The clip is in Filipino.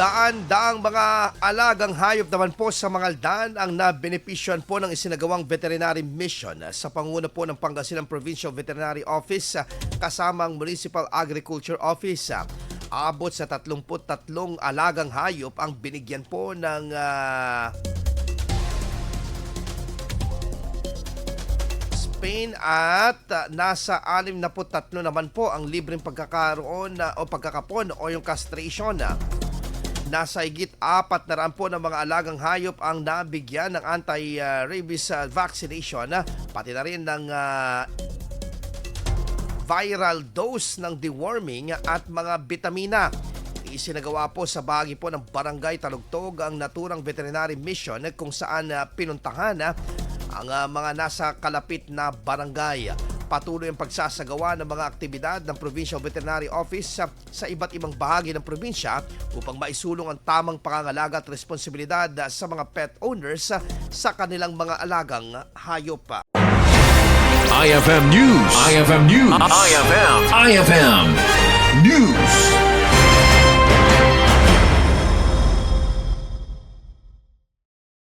Daan-daang mga alagang hayop naman po sa Mangaldan ang nabenepisyon po ng isinagawang veterinary mission sa panguna po ng Pangasinan Provincial Veterinary Office kasamang Municipal Agriculture Office. Abot sa 33 alagang hayop ang binigyan po ng Spain at nasa 63 naman po ang libreng pagkakaroon o pagkakapon o yung castration. Nasa higit 400 po ng mga alagang hayop ang nabigyan ng anti-rabies vaccination, pati na rin ng viral dose ng deworming at mga bitamina. Isinagawa po sa bahagi po ng Barangay Talugtog ang naturang veterinary mission kung saan pinuntahan ang mga nasa kalapit na barangay. Patuloy ang pagsasagawa ng mga aktibidad ng Provincial Veterinary Office sa iba't ibang bahagi ng probinsya upang maisulong ang tamang pangangalaga at responsibilidad sa mga pet owners sa kanilang mga alagang hayop. IFM News. IFM News. IFM News.